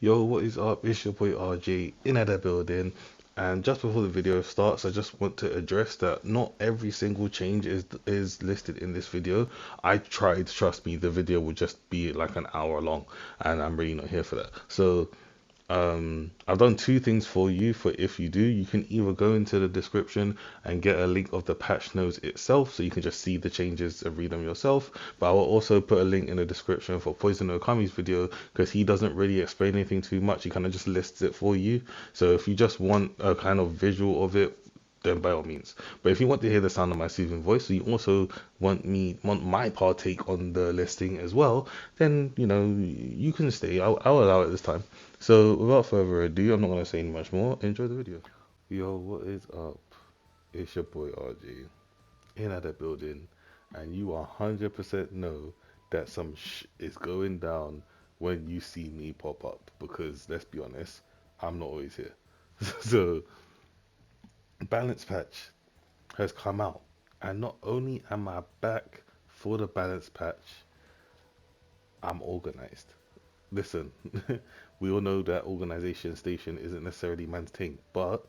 Yo, what is up? It's your boy RJ in at the building. And just before the video starts, I just want to address that not every single change is listed in this video. I tried, trust me, the video will just be like an hour long, and I'm really not here for that. So I've done two things for you. For if you do, you can either go into the description and get a link of the patch notes itself, so you can just see the changes and read them yourself. But I will also put a link in the description for Poison Okami's video, because he doesn't really explain anything too much. He kind of just lists it for you. So if you just want a kind of visual of it, then by all means. But if you want to hear the sound of my soothing voice, so you also want my partake on the listing as well, then you can stay. I'll allow it this time. So without further ado, I'm not gonna say much more. Enjoy the video. Yo, what is up? It's your boy RJ in at the building, and you 100% know that some is going down when you see me pop up. Because let's be honest, I'm not always here. So balance patch has come out, and not only am I back for the balance patch, I'm organized. Listen, we all know that organization station isn't necessarily man's thing, but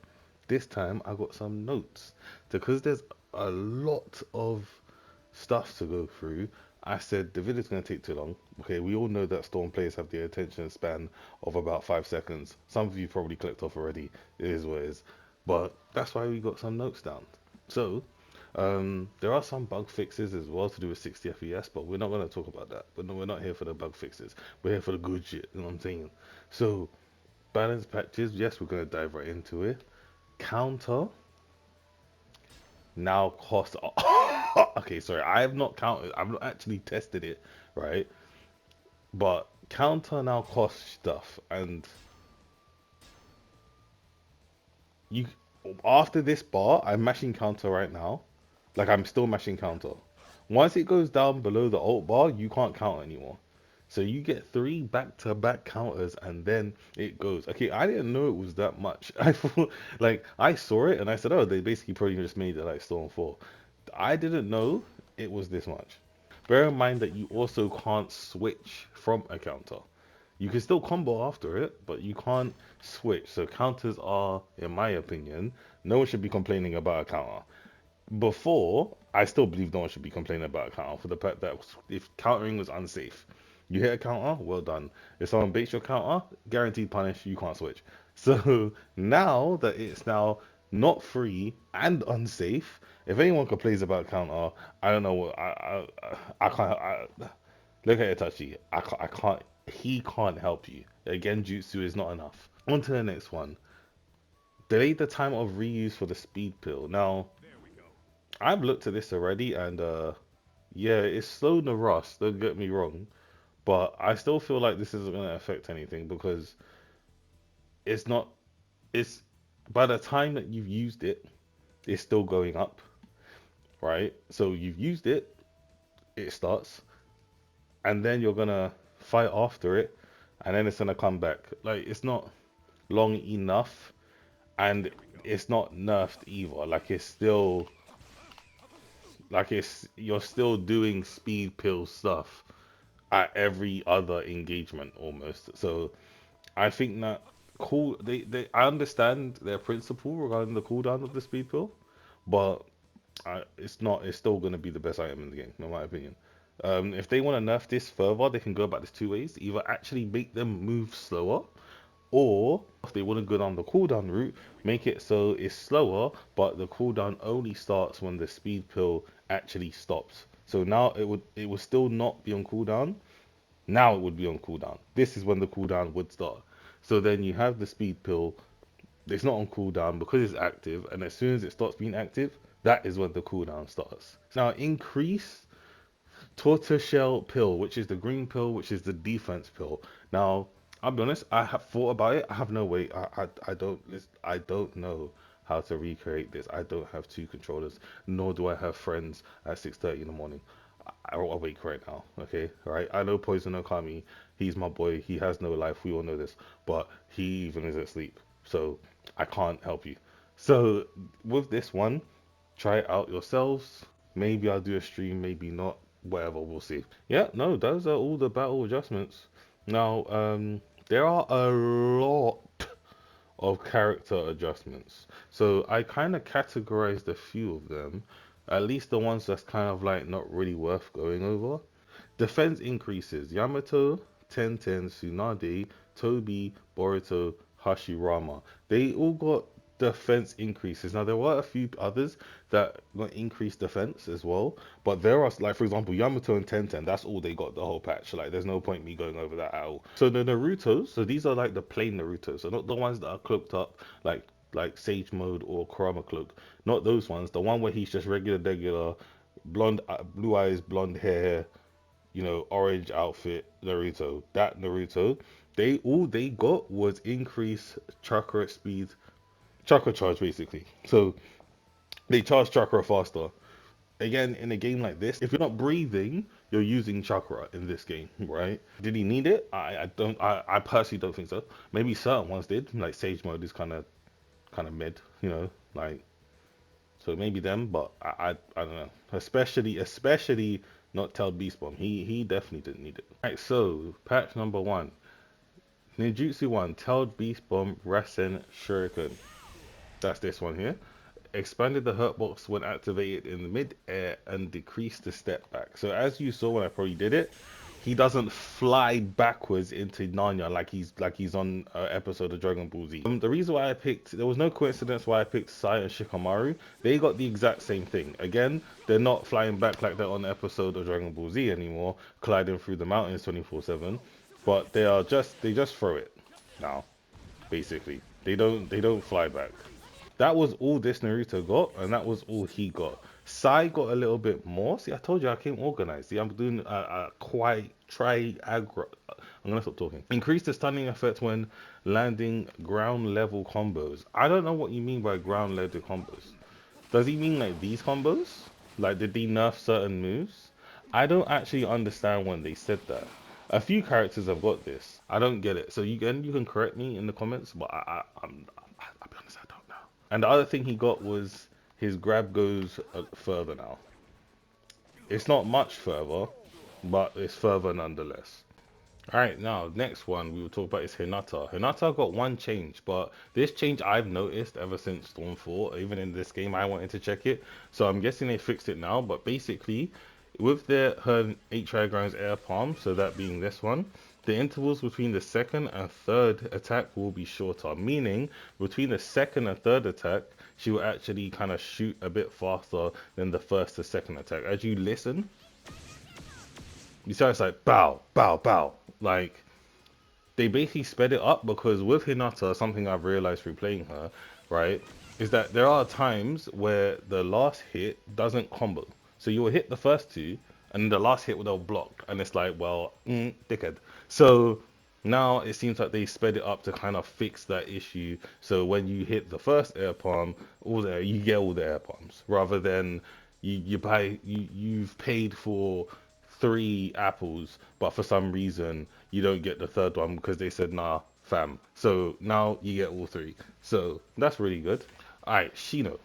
this time I got some notes because there's a lot of stuff to go through. I said the video's gonna take too long. Okay, we all know that Storm players have the attention span of about 5 seconds. Some of you probably clicked off already. It is what it is, but that's why we got some notes down. So there are some bug fixes as well to do with 60 FPS, but we're not going to talk about that. But no, we're not here for the bug fixes. We're here for the good shit. You know what I'm saying? So, balance patches, yes, we're going to dive right into it. Counter now costs. Okay, sorry, I have not counted. I've not actually tested it, right? But counter now costs stuff, and you after this bar, I'm mashing counter right now. Like I'm still mashing counter. Once it goes down below the alt bar, you can't count anymore. So you get three back-to-back counters and then it goes. Okay, I didn't know it was that much. I thought, like, I saw it and I said, oh, they basically probably just made it like Storm 4. I didn't know it was this much. Bear in mind that you also can't switch from a counter. You can still combo after it, but you can't switch. So counters are, in my opinion, no one should be complaining about a counter. Before, I still believe no one should be complaining about a counter for the fact that if countering was unsafe, you hit a counter, well done. If someone baits your counter, guaranteed punish, you can't switch. So now that it's now not free and unsafe, if anyone complains about counter, I don't know what I can't. Look at Itachi. I can't. He can't help you. Again, jutsu is not enough. On to the next one. Delay the time of reuse for the speed pill. Now, I've looked at this already, and yeah, it's slow the rust. Don't get me wrong, but I still feel like this isn't going to affect anything because it's not. It's by the time that you've used it, it's still going up, right? So you've used it, it starts, and then you're gonna fight after it, and then it's gonna come back. Like it's not long enough, and it's not nerfed either. Like it's you're still doing speed pill stuff at every other engagement almost. So I think that they I understand their principle regarding the cooldown of the speed pill, but it's not. It's still going to be the best item in the game, in my opinion. If they want to nerf this further, they can go about this two ways. Either actually make them move slower, or if they want to go down the cooldown route, make it so it's slower, but the cooldown only starts when the speed pill actually stops. So now it would still not be on cooldown. Now it would be on cooldown. This is when the cooldown would start. So then you have the speed pill. It's not on cooldown because it's active, and as soon as it starts being active, that is when the cooldown starts. Now increase tortoiseshell pill, which is the green pill, which is the defense pill. Now I'll be honest, I have thought about it. I have no way. I don't know how to recreate this. I don't have two controllers, nor do I have friends at 6:30 in the morning. I'm awake right now. Okay, right. I know Poison Okami. He's my boy. He has no life. We all know this, but he even is asleep. So I can't help you. So with this one, try it out yourselves. Maybe I'll do a stream. Maybe not. Whatever. We'll see. Yeah. No, those are all the battle adjustments. Now, There are a lot of character adjustments. So I kind of categorized a few of them, at least the ones that's kind of like not really worth going over. Defense increases: Yamato, Tenten, Tsunade, Tobi, Boruto, Hashirama. They all got defense increases. Now there were a few others that got increased defense as well, but there are, like, for example, Yamato and Tenten. That's all they got the whole patch. Like there's no point me going over that at all. So the Narutos, so these are like the plain Narutos, so not the ones that are cloaked up like Sage Mode or Kurama Cloak. Not those ones. The one where he's just regular, blonde, blue eyes, blonde hair, orange outfit Naruto. That Naruto, they got was increased chakra speed, chakra charge basically. So they charge chakra faster. Again, in a game like this, if you're not breathing, you're using chakra in this game, right? Did he need it? I personally don't think so. Maybe certain ones did, like Sage Mode is kind of mid, like, so maybe them, but I don't know. Especially not tell Beast Bomb. He definitely didn't need it. Alright, so patch number 1. Ninjutsu 1, Tailed Beast Bomb Rasen Shuriken. That's this one here. Expanded the hurt box when activated in the mid-air and decreased the step back. So as you saw when I probably did it, he doesn't fly backwards into Narnia like he's on an episode of Dragon Ball Z. The reason why I picked, there was no coincidence why I picked Sai and Shikamaru. They got the exact same thing. Again, they're not flying back like they're on the episode of Dragon Ball Z anymore, colliding through the mountains 24/7. But they just throw it now, basically. They don't fly back. That was all this Naruto got, and that was all he got. Sai got a little bit more. See, I told you I came organized. See, I'm doing a quite try aggro. I'm gonna stop talking. Increase the stunning effect when landing ground level combos. I don't know what you mean by ground level combos. Does he mean like these combos? Like, did he nerf certain moves? I don't actually understand when they said that. A few characters have got this. I don't get it. So you can correct me in the comments, but I'll be honest, I don't know. And the other thing he got was his grab goes further now. It's not much further, but it's further nonetheless. Alright, now, next one we will talk about is Hinata. Hinata got one change, but this change I've noticed ever since Storm 4. Even in this game, I wanted to check it. So I'm guessing they fixed it now, but basically, with her H diagrams air palm, so that being this one, the intervals between the second and third attack will be shorter, meaning between the second and third attack, she will actually kind of shoot a bit faster than the first to second attack. As you listen, you start, it's like bow, bow, bow. Like, they basically sped it up because with Hinata, something I've realized through playing her, right, is that there are times where the last hit doesn't combo. So you will hit the first two, and the last hit will block, and it's like, well, dickhead. So now it seems like they sped it up to kind of fix that issue. So when you hit the first air palm, you get all the air palms, rather than you've paid for 3 apples, but for some reason you don't get the third one because they said nah, fam. So now you get all 3. So that's really good. Alright, Shino.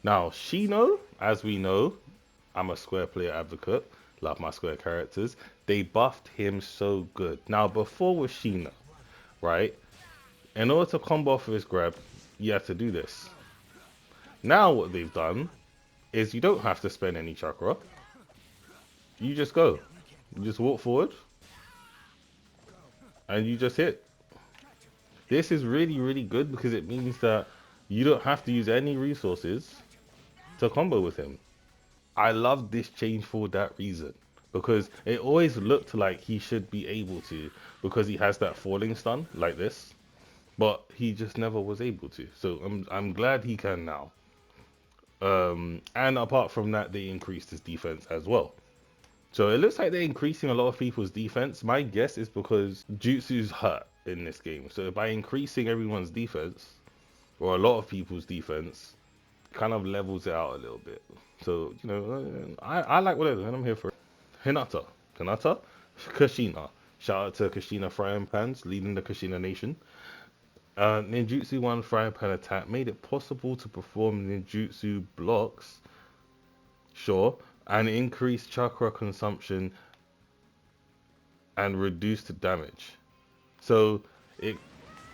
Now Shino, as we know, I'm a square player advocate. Love my square characters. They buffed him so good. Now before with Shino, right? In order to combo off of his grab, you have to do this. Now what they've done is you don't have to spend any chakra. You just go. You just walk forward and you just hit. This is really, really good because it means that you don't have to use any resources to combo with him. I love this change for that reason, because it always looked like he should be able to, because he has that falling stun like this, but he just never was able to. So I'm glad he can now. And apart from that, they increased his defense as well. So it looks like they're increasing a lot of people's defense. My guess is because Jutsu's hurt in this game. So by increasing everyone's defense, or a lot of people's defense, kind of levels it out a little bit. So, I like what they're doing. I'm here for it. Hinata. Kushina. Shout out to Kushina Frying Pans, leading the Kushina Nation. Ninjutsu 1 Frying Pan attack made it possible to perform ninjutsu blocks, sure, and increase chakra consumption and reduced damage. So it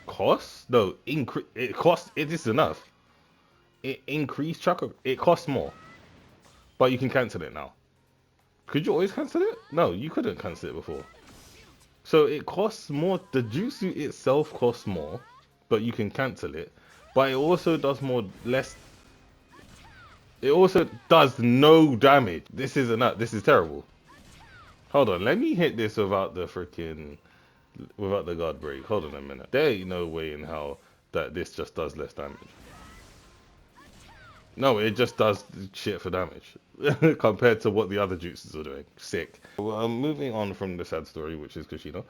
costs no increase. It costs. It is enough. It increased chakra. It costs more, but you can cancel it now. Could you always cancel it? No, you couldn't cancel it before. So it costs more. The jutsu itself costs more, but you can cancel it. But it also does more less. It also does no damage. This is enough. This is terrible. Hold on, let me hit this without the freaking without the guard break. Hold on a minute. There ain't no way in hell that this just does less damage. No, it just does shit for damage compared to what the other jutsus are doing. Sick. Well, I'm moving on from the sad story, which is Kushina.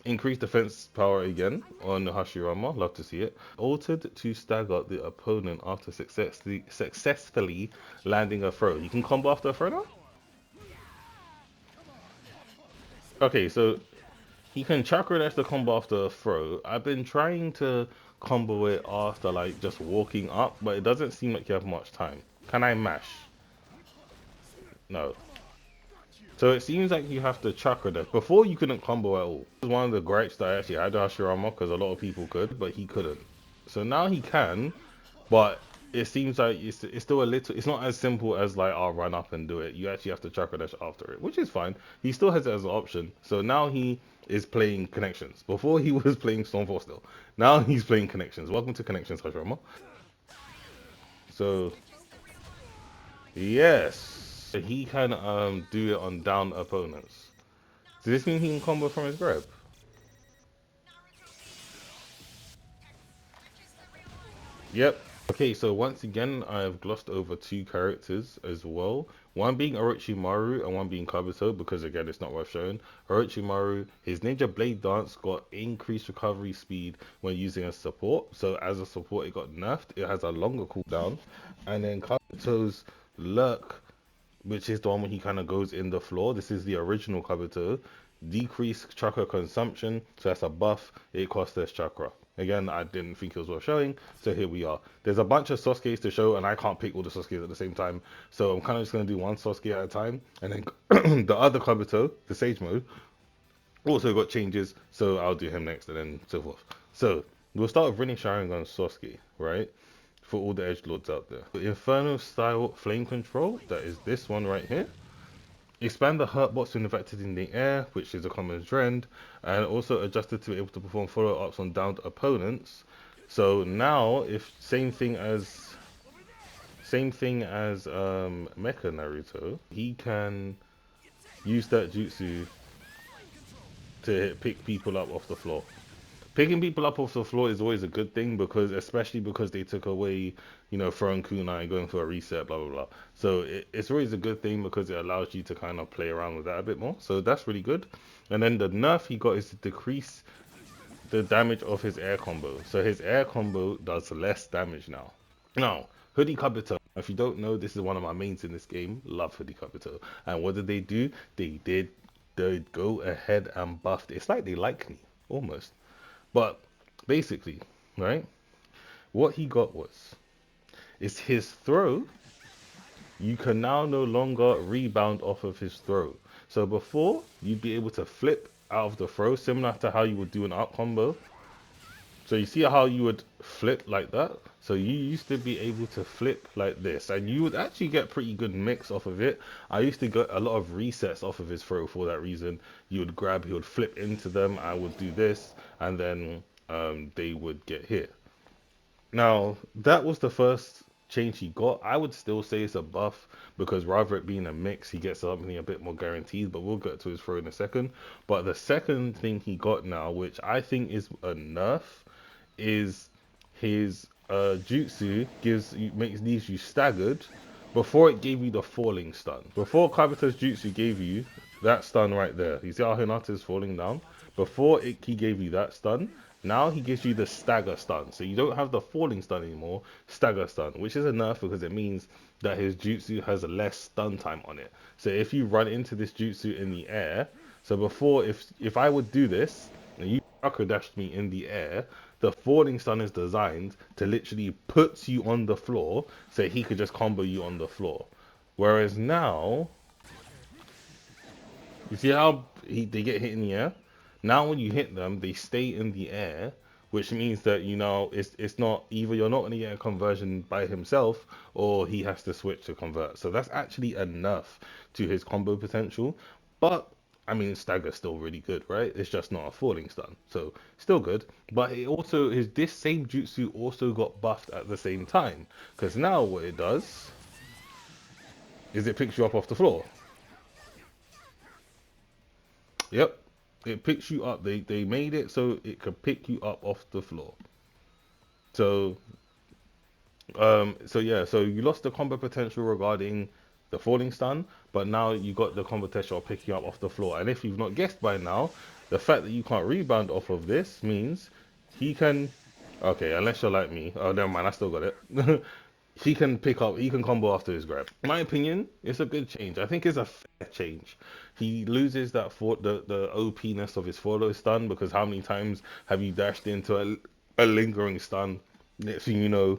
Increased defense power again on the Hashirama. Love to see it. Altered to stagger the opponent after successfully landing a throw. You can combo after a throw now? Okay, so he can chakra dash the combo after a throw. I've been trying to combo it after like just walking up, but it doesn't seem like you have much time. Can I mash? No. So it seems like you have to chakra dash. Before you couldn't combo at all. This was one of the gripes that I actually had to Hashirama because a lot of people could, but he couldn't. So now he can, but it seems like it's still a little. It's not as simple as like I'll run up and do it. You actually have to chakra dash after it, which is fine. He still has it as an option. So now he is playing connections. Before he was playing Stormforce still. Now he's playing connections. Welcome to connections, Hashirama. So yes, he can do it on down opponents. Does this mean he can combo from his grab? Yep. Okay, so once again, I've glossed over two characters as well. One being Orochimaru and one being Kabuto, because again, it's not worth showing. Orochimaru, his Ninja Blade Dance got increased recovery speed when using a support. So as a support, it got nerfed. It has a longer cooldown. And then Kabuto's Lurk, which is the one when he kind of goes in the floor. This is the original Kabuto. Decreased chakra consumption, so that's a buff. It costs less chakra. Again, I didn't think it was worth showing, so here we are. There's a bunch of Sasuke's to show, and I can't pick all the Sasuke's at the same time, so I'm kind of just going to do one Sasuke at a time. And then the other Kabuto, the Sage Mode, also got changes, so I'll do him next, and then so forth. So, we'll start with Rinne Sharingan Sasuke, right? For all the edgelords out there. The Inferno Style Flame Control, that is this one right here. Expand the hurt box when affected in the air, which is a common trend, and also adjusted to be able to perform follow-ups on downed opponents. So now, if same thing as Mecha Naruto, he can use that jutsu to pick people up off the floor. Picking people up off the floor is always a good thing because, especially because they took away, you know, throwing kunai and going for a reset, blah blah blah. So it's always a good thing because it allows you to kind of play around with that a bit more. So that's really good. And then the nerf he got is to decrease the damage of his air combo. So his air combo does less damage now. Now, Hoodie Kabuto. If you don't know, this is one of my mains in this game. Love Hoodie Kabuto. And what did they do? They go ahead and buffed. It's like they like me almost. But basically, right, what he got is his throw. You can now no longer rebound off of his throw. So before, you'd be able to flip out of the throw, similar to how you would do an up combo. So you see how you would flip like that? So you used to be able to flip like this, and you would actually get pretty good mix off of it. I used to get a lot of resets off of his throw for that reason. You would grab, he would flip into them, I would do this, and then they would get hit. Now, that was the first change he got. I would still say it's a buff because rather it being a mix, he gets something a bit more guaranteed, but we'll get to his throw in a second. But the second thing he got now, which I think is a nerf, is his jutsu leaves you staggered. Before it gave you the falling stun. Before Kabuto's jutsu gave you that stun right there. You see how Hinata is falling down? Before he gave you that stun, now he gives you the stagger stun. So you don't have the falling stun anymore, stagger stun, which is a nerf because it means that his jutsu has less stun time on it. So if you run into this jutsu in the air, so before if I would do this and you chakra dashed me in the air, the falling stun is designed to literally put you on the floor so he could just combo you on the floor. Whereas now, you see how they get hit in the air? Now when you hit them, they stay in the air, which means that, you know, it's not either you're not going to get a conversion by himself or he has to switch to convert. So that's actually enough to his combo potential. But I mean, stagger's still really good, right? It's just not a falling stun, so still good. But it also is this same jutsu also got buffed at the same time, because now what it does is it picks you up off the floor. Yep, it picks you up. They made it so it could pick you up off the floor. So so yeah, so you lost the combo potential regarding the falling stun, but now you got the combo potential of picking up off the floor. And if you've not guessed by now, the fact that you can't rebound off of this means he can. Okay, unless you're like me. Oh, never mind. I still got it. He can pick up. He can combo after his grab. In my opinion, it's a good change. I think it's a fair change. He loses that for the OP-ness of his follow stun, because how many times have you dashed into a lingering stun? Next thing you know,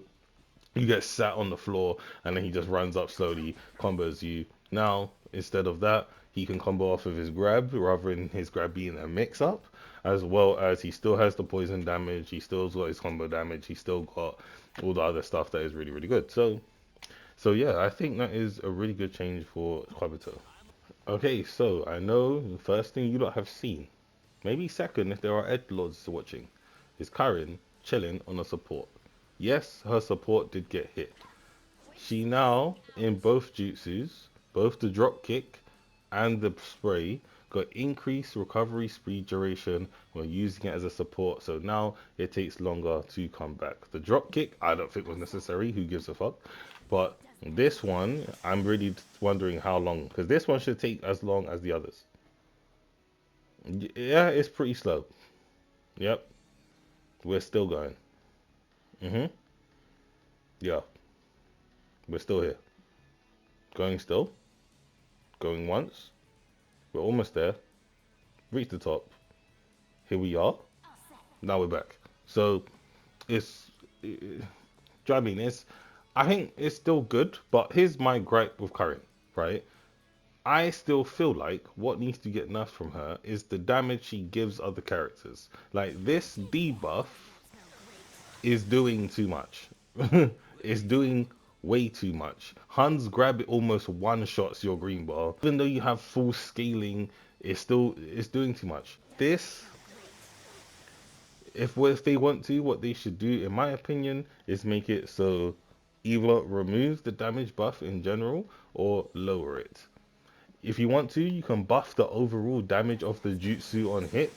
you get sat on the floor and then he just runs up slowly, combos you. Now, instead of that, he can combo off of his grab rather than his grab being a mix up, as well as he still has the poison damage, he still got his combo damage, he still got all the other stuff that is really, really good. So yeah, I think that is a really good change for Kabuto. Okay, so I know the first thing you lot have seen, maybe second if there are edgelords watching, is Karin chilling on a support. Yes, her support did get hit. She now, in both jutsus, both the drop kick and the spray, got increased recovery speed duration when using it as a support, so now it takes longer to come back. The drop kick, I don't think was necessary, who gives a fuck? But this one, I'm really wondering how long, because this one should take as long as the others. Yeah, it's pretty slow. Yep, we're still going. Mm-hmm. Yeah, we're still here. Going still. Going once. We're almost there. Reach the top. Here we are. Now we're back. So it's, do you know what I mean? I think it's still good, but here's my gripe with Karin, right? I still feel like what needs to get nerfed from her is the damage she gives other characters. Like this debuff is doing too much. It's doing way too much. Hans grab it almost one shots your green bar. Even though you have full scaling, it's doing too much. This, if they want to, what they should do, in my opinion, is make it so either remove the damage buff in general or lower it. If you want to, you can buff the overall damage of the jutsu on hit,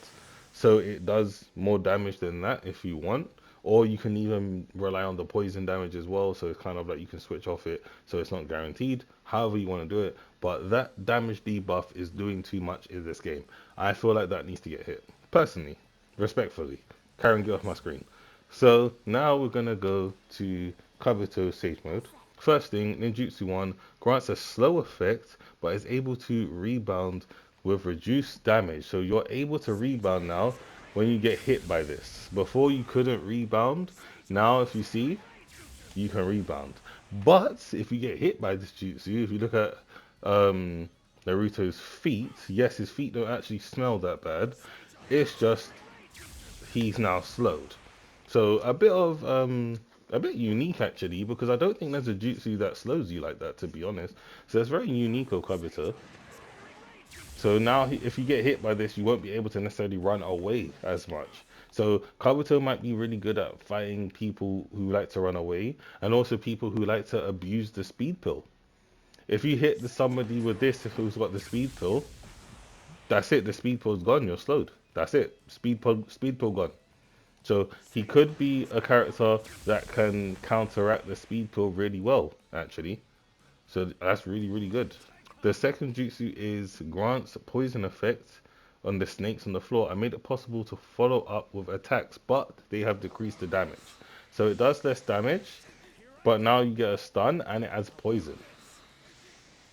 so it does more damage than that if you want. Or you can even rely on the poison damage as well, so it's kind of like you can switch off it, so it's not guaranteed. However you want to do it, but that damage debuff is doing too much in this game. I feel like that needs to get hit. Personally, respectfully. Karin, get off my screen. So now we're gonna go to Kabuto Sage Mode. First thing, Ninjutsu 1 grants a slow effect, but is able to rebound with reduced damage. So you're able to rebound now when you get hit by this. Before you couldn't rebound, now if you see, you can rebound. But if you get hit by this jutsu, if you look at Naruto's feet, yes, his feet don't actually smell that bad. It's just he's now slowed. So a bit unique actually, because I don't think there's a jutsu that slows you like that, to be honest. So it's very unique of Kabuto. So now if you get hit by this, you won't be able to necessarily run away as much. So Kabuto might be really good at fighting people who like to run away, and also people who like to abuse the speed pill. If you hit somebody with this, if who's got the speed pill, that's it. The speed pill's gone. You're slowed. That's it. Speed pill gone. So he could be a character that can counteract the speed pill really well, actually. So that's really, really good. The second jutsu is grants poison effect on the snakes on the floor and made it possible to follow up with attacks, but they have decreased the damage. So it does less damage, but now you get a stun and it adds poison.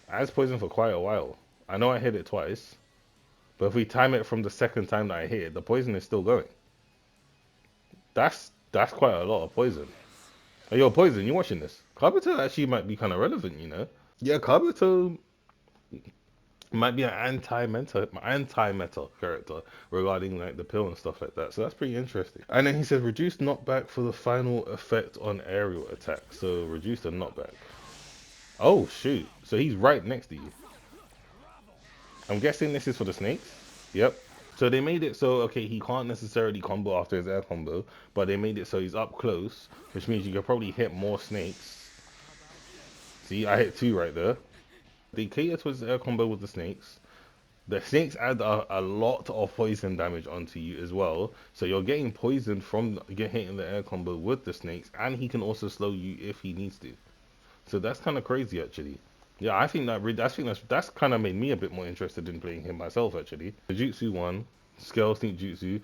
It adds poison for quite a while. I know I hit it twice, but if we time it from the second time that I hit it, the poison is still going. That's quite a lot of poison. Hey, yo, Poison, you watching this? Kabuto actually might be kind of relevant, you know? Yeah, Kabuto, Might be an anti-meta character regarding like the pill and stuff like that. So that's pretty interesting. And then he says reduce knockback for the final effect on aerial attack. So reduce the knockback. Oh shoot! So he's right next to you. I'm guessing this is for the snakes. Yep. So they made it so, okay, he can't necessarily combo after his air combo, but they made it so he's up close, which means you can probably hit more snakes. See, I hit 2 right there. They cater towards the air combo with the snakes. The snakes add a lot of poison damage onto you as well. So you're getting poisoned from hitting the air combo with the snakes, and he can also slow you if he needs to. So that's kind of crazy, actually. Yeah, that's kind of made me a bit more interested in playing him myself, actually. The Jutsu 1, Scale Sneak Jutsu,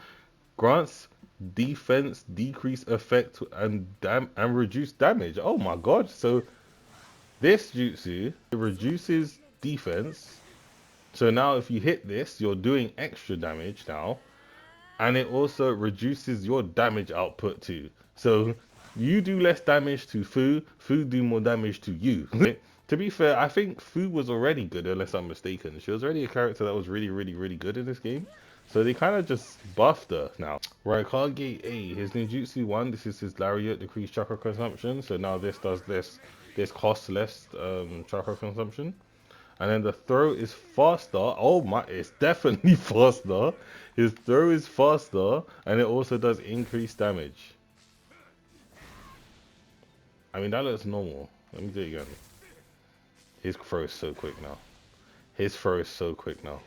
grants defense, decrease effect, and reduce damage. Oh my god! So this Jutsu, it reduces defense. So now if you hit this, you're doing extra damage now, and it also reduces your damage output too. So you do less damage to Fu, Fu do more damage to you. To be fair, I think Fu was already good, unless I'm mistaken. She was already a character that was really, really, really good in this game. So they kind of just buffed her now. Right, Kage A, his ninjutsu 1, this is his lariat, decreased chakra consumption. So now this does this costs less chakra consumption. And then the throw is faster. Oh my, it's definitely faster. His throw is faster, and it also does increased damage. I mean, that looks normal. Let me do it again. His throw is so quick now. His throw is so quick now.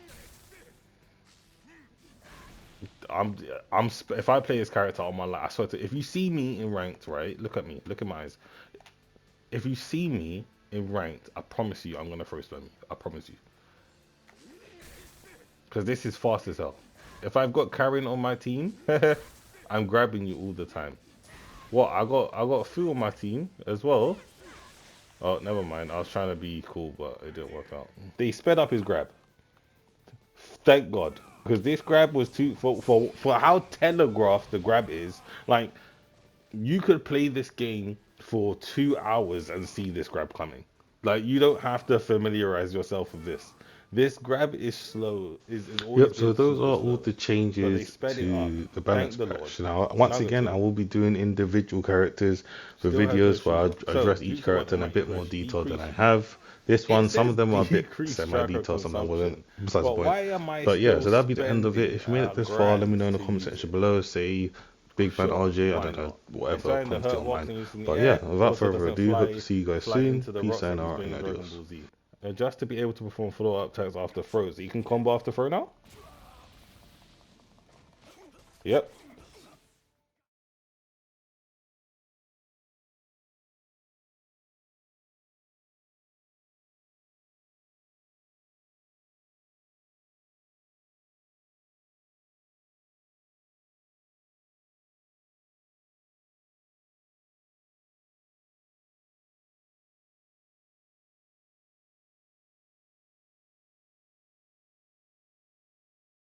If I play this character on my life, I swear to, if you see me in ranked, right? Look at me. Look at my eyes. If you see me in ranked, I promise you, I'm gonna throw spam you. I promise you. Because this is fast as hell. If I've got Karin on my team, I'm grabbing you all the time. What? I got Fu on my team as well. Oh, never mind. I was trying to be cool, but it didn't work out. They sped up his grab. Thank God. Because this grab was too for how telegraphed the grab is. Like, you could play this game for 2 hours and see this grab coming. Like, you don't have to familiarize yourself with this. This grab is slow. Is always Yep, so been those are super all slow. the But they changes sped it up. to the balance Thank the Lord. patch. Now, once Another again, I two. will be doing individual characters for Still has no videos where Shino. I So, address each Jutsu 1 character in a might bit give more us detail than decreased. I have. This It one, some of says them are a bit decreased chakra semi-detailed, some of them consumption. wasn't. Besides the But point. why am I But yeah, still so that'll be the end of it. spending If you made it a this far, let me grand know in the to comment use section it? below. Say Big Man Sure, RJ, I why don't know, not? It's whatever in the comes to hurt your box mind. and using the But air. yeah, It without also further doesn't ado, hope to see you guys fly soon. into the Peace, rocks like he's sayonara, doing and in Dragon adios. Ball Z. Just to be able to perform follow-up attacks after throws. You can combo after throw now? Yep.